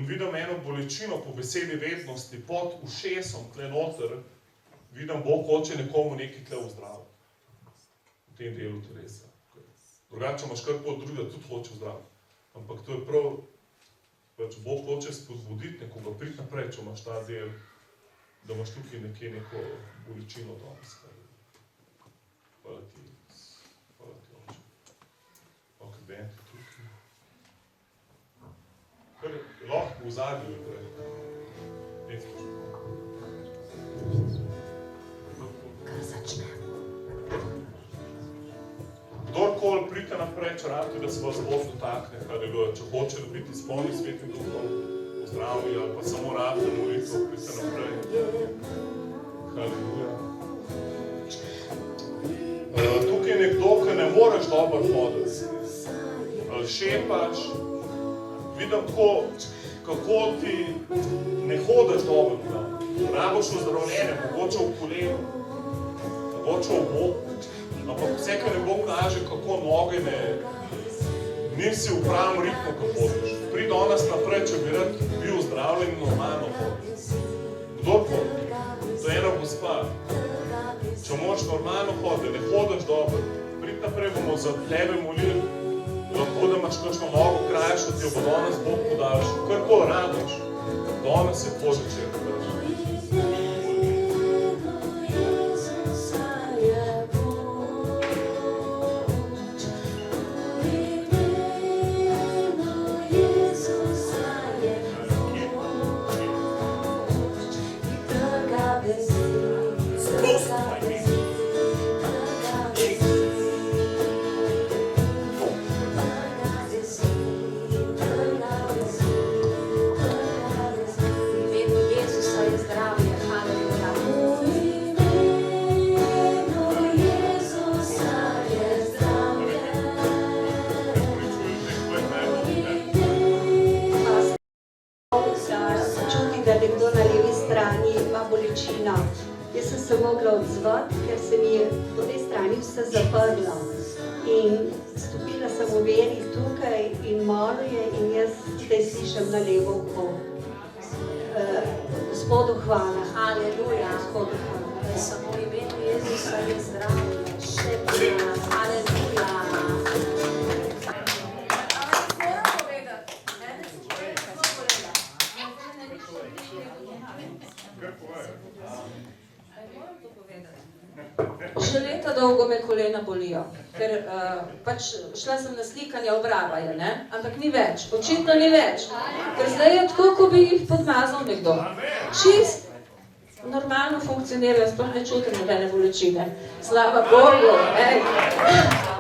in vidim eno bolečino po besedi vednosti pod ušesom, tle noter, vidim, Bog hoče nekomu nekaj tle uzdraviti. V tem delu telesa. Drugače imaš kar pot drugega, tudi hoče uzdraviti. Ampak to je prav, pač Bog hoče spodbuditi nekoga, priti naprej, če imaš ta del, da imaš tukaj nekje neko bolečino danes. Hvala ti, oče. Ok, Ben ti tukaj. Kar lahko v zadnji naprej. Kar začne. Kdorkoli prite naprej, če rabite, da se vas Bog dotakne, če hoče dobiti izpolni Svetim Duhom, pozdravi ali pa samo rabite molitvo, prite naprej. Haleluja. Tukaj je nekdo, ki ne moreš dobro hoditi. Ali šepaš, vidim tako, kako ti ne hodiš dobro. Raboš ozdravljenje, mogoče v kolenu, mogoče v bok. Ampak vse, kar ne Bog kaže, kako noge nisi v pravem ritmu, ko hodiš. Pridi do nas naprej, če bi rad bil zdravljen in normalno hodil. Kdorkoli? To je ena gospa. Če moraš normalno hoditi, ne hodiš dobro, pridi naprej, bomo za tebe molili, lahko da imaš kakšno nogo krajšo, ti jo bo danes Bog podaljšal. Karkoli radoš, danes je tvoj večer. Jaz sem se mogla odzvati, ker se mi je po tej strani vse zaprlo. In stopila sem v veri tukaj in molil je in jaz zdaj slišim na levo uho. Gospodu hvala. Haleluja. Gospodu hvala. Samo v imenu Jezusa je zdravje. Še prina. Haleluja. Že leta dolgo me kolena bolijo, ker pač šla sem na slikanje obrava, ne? Ampak ni več, očitno ni več, ker zdaj je tako, ko bi jih podmazal nekdo. Čist normalno funkcionirajo, sploh ne čutim nobene bolečine. Slava Bogu, ej!